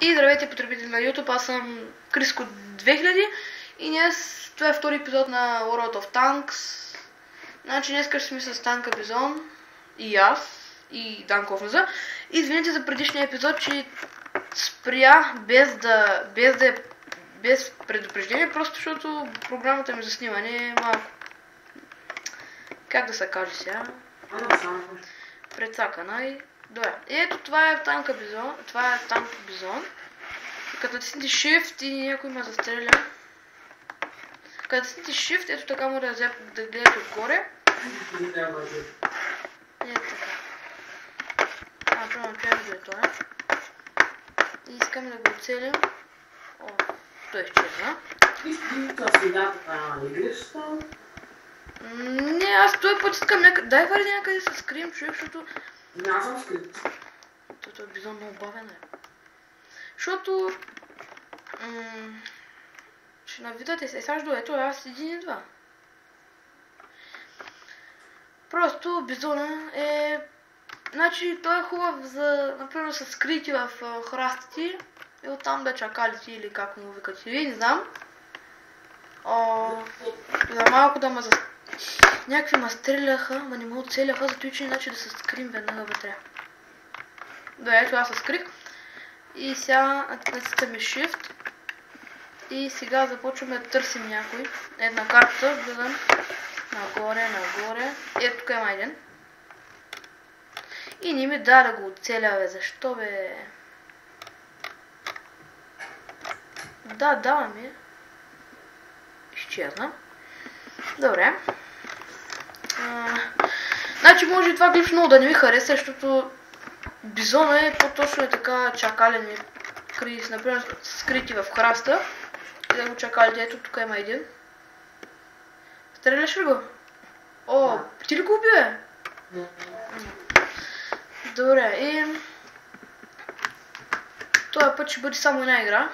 И здравейте, потребители на YouTube, аз съм Криско 2000 и днес това е втори епизод на World of Tanks. Значи днес ще сме с Танка Бизон и аз и Дан Кофназа. Извинете за предишния епизод, че спря без предупреждение, просто защото програмата ми за снимане е малко, как да се каже сега, прецакана и добре. Ето това е Танка Бизон, това е Танк Бизон. Като натиснете Shift и някой ме застреля. Като натиснете Shift, ето така му да гледате отгоре. Ето така. Примерно това видео това. И искаме да го оцелим. О, той изчезна. Не, аз този път искам някъде. Дай вари някъде да се скрием, човек, защото... Не, аз съм скрит. Това е Бизон много бавен е. Защото... ще навидате се, сега ето аз един и два. Просто Бизона е... Значи той е хубав за, например, са скрити в храстите и оттам да чакалите или как му викате. Вие не знам. За малко да ме някакви ме стреляха, ма не ме оцеляха, зато че иначе да се скрим веднага вътре. Да, ето аз се скрих. И сега натискаме Shift. И сега започваме да търсим някой. Една карта, гледам. Нагоре. Ето тук има един. И не ми да го оцеля, бе. Защо, бе? Да, дава ми. Изчезна. Добре. Значи може и това клип много да не ми хареса, защото Бизона е по-точно е така чакален, например, скрити в храста. И да го чакалите. Ето тук има един. Стреляш ли го? О, ти ли го уби, бе? Добре, и... този път ще бъде само една игра.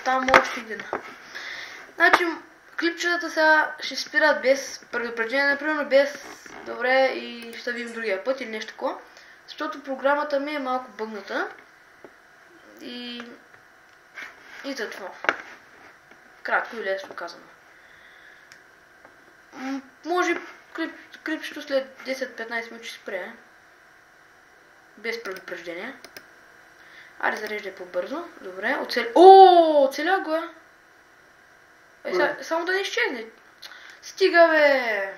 Там още един. Значи, клипчетата сега ще спират без предупреждение, например, без... Добре, и ще видим другия път или нещо такова. Защото програмата ми е малко бъгната. И за това. Кратко и лесно казано. Може клипчето след 10-15 минути ще спре. Без предупреждение. Аре, зареждай по-бързо. Добре, оцеля го. Само да не изчезне. Стига, бе!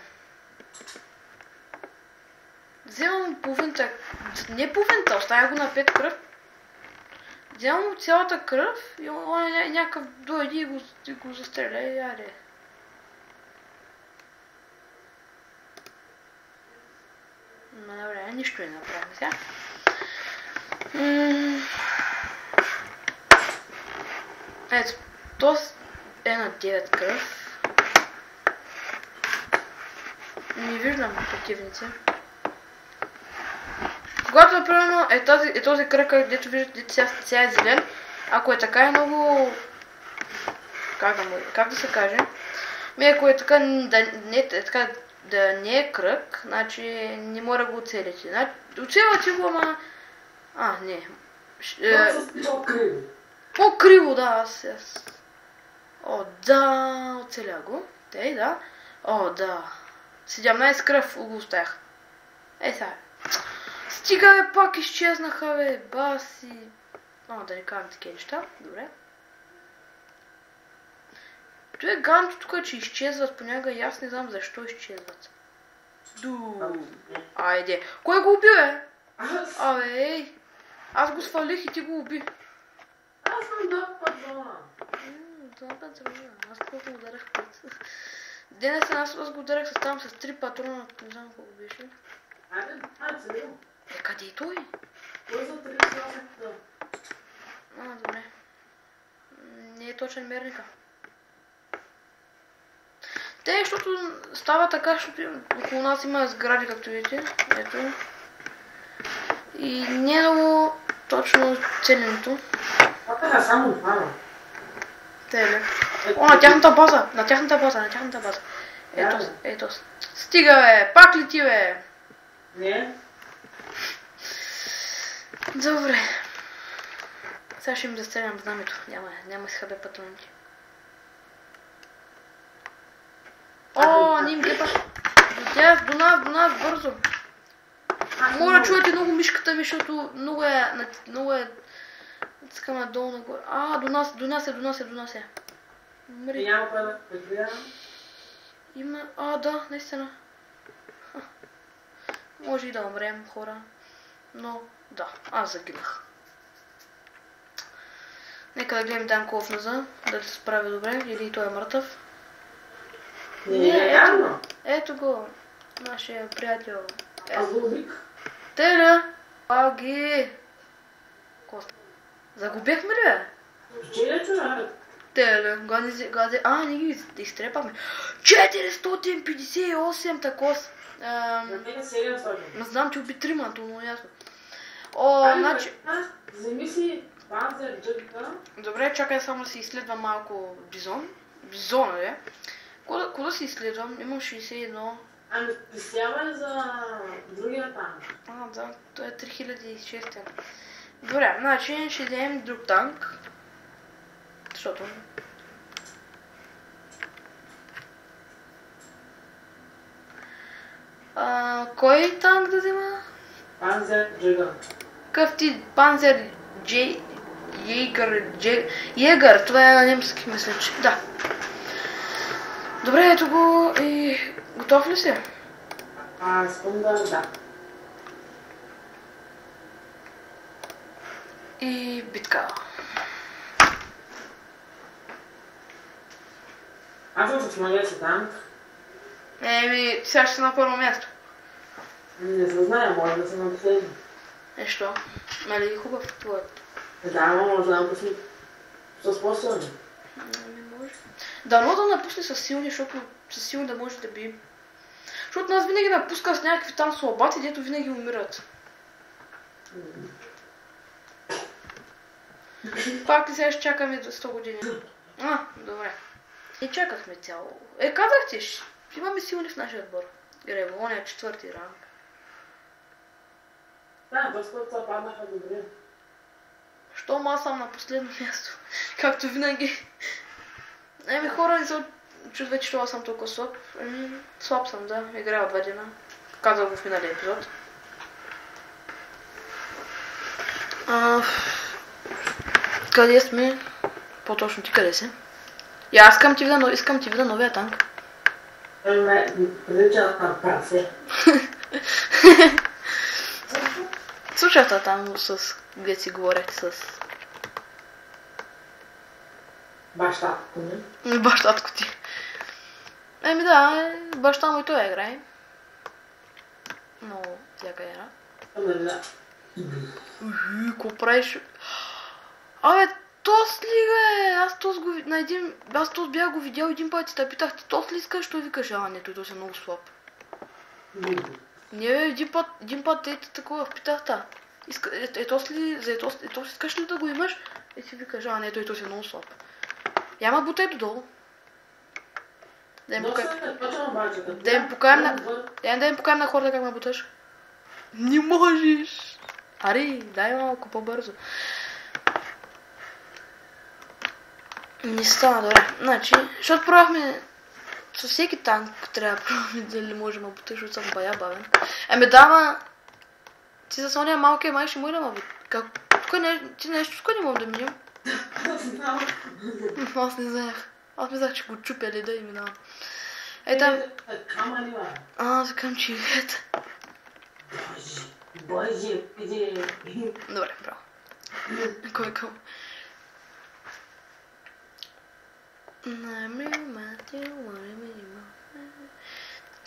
Вземам половината, не половината, оставя го на 5 кръв. Вземам цялата кръв и он някакъв дойде и го застреля и аре. Добре, нищо не направим сега. Ето, този е на 9 кръв. Не виждам противници. Когато, например, е този кръг, където виждате сега е зелен, ако е така е много... Как да се каже? Ако е така, да не е кръг, значи не мога да го оцелите. Значи, оцелвате го, ама... не. По-криво, да, аз. Да, оцеля го. Тей, да. Да. 17 кръв го оставях. Сега. Стига, бе, пак изчезнаха, бе, баси. Да не кажем такива неща. Добре. Това е ганто тук, че изчезват понякога и аз не знам защо изчезват. Айде. Кой го уби, бе? Ей. Аз го свалих и ти го уби. Аз съм два патрона. Аз колко ударях път. Денес аз го ударях с 3 патрона, не знам колко беше. Целил. Къде е той? Кой за 38? Добре. Не е точен мерника. Защото става така, защото около нас има сгради, както видите. Ето. И не е много точно целенето. Това е само отваря. На тяхната база. Ето. Стига, бе! Пак ли ти, бе? Не. Добре. Сега ще им застрелям знамето. Няма изхабе патроните. О, не им гепа. До нас, бързо. Моля, чуете много мишката ми, защото много е... Искам надолу нагоре. До нас е. И няма кой да предвидам. Има... да, наистина. Може и да умрем, хора. Но, да, аз загинах. Нека да гледам Данков назад, дали се справи добре, или той е мъртъв. Ето го, нашия приятел. Азулвик. Теля! Аги! Коста. Загубихме ли, бе? Че човек? Теля, гази... ние ги изтрепахме. 458 такос. На мен 700. Не знам, че уби трима, но ясно. Значи... Вземи си панцер джъгка. Добре, чакай само да си изследвам малко бизон. Бизона, ли? Кога си изследвам? Имам 61. Ами, присява за другия танк. Да, той е 3006. Добре, значи ще вземем друг танк. Защото... кой танк да взема? Панцер джъга. Какъв ти Панзер Егър, това е на немски, мисля, че. Да. Добре, ето го и... Готов ли си? Искам да. И битка. Аз съм с моя си танк. Сега ще си на първо място. Не се знае, може да съм на последно. Що? Нали хубав твоят? Да, може да напусни с по-силни. Може. Дано да напусне с силни, защото с силни да може да би. Защото нас винаги напуска с някакви там слабати, дето винаги умират. Пак ли сега ще чакаме до 100 години? Добре. И чакахме цяло. Казах ти, ще имаме силни в нашия отбор. Револон е 4-ти ранг. Да, доста паднаха добре. Щом аз съм на последно място, както винаги. Хора не се чувстват, че това съм толкова слаб. Слаб съм, да. Играя от 2 дена. Казах го в миналия епизод. Къде сме? По-точно ти къде си? И аз искам ти видя новия танк. Прилича на прасе. Слушата там где си говорех с... Бащатко ми. Бащатко ти. Да, баща му и той играе. Но всяка ера. Да. Ко правиш? Тос ли бе? Аз Тос бях го видял един път и те питах, ти Тос ли искаш? Той викаш, не, той е много слаб. Не бе, един път ето такова питах та. Тос искаш ли да го имаш? И ти викаш, не, той е много слаб. Яма бутай додолу. Да им покажем на хората как ме буташ. Не можеш. Ари, дай малко по-бързо. Не стана добре. Значи, защото пробвахме с всеки танк трябва да пробваме дали можем да буташ, защото съм бая бавен. Ти с ония малкия май ще му да ме буташ. Ти нещо тук не мога да минем. Аз не знаех. Аз мислях, че го чупя ли да и минавам. Там... Закам, че играта. Боже. Добре, право. Кой към?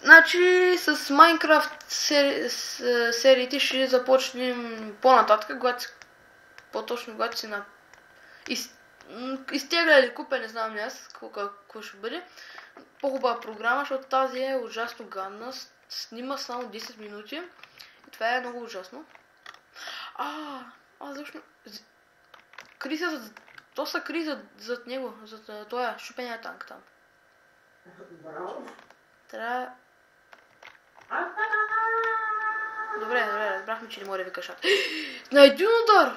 Значи с Майнкрафт сериите ще започнем по-нататък, когато си на... изтегля или купя, не знам аз какво ще бъде. По-хубава програма, защото тази е ужасно гадна, снима само 10 минути и това е много ужасно. Защо... То са кри зад него, зад този шупения танк там. Браво. Трябва... Добре, разбрахме, че не може да викаш шат. На един удар!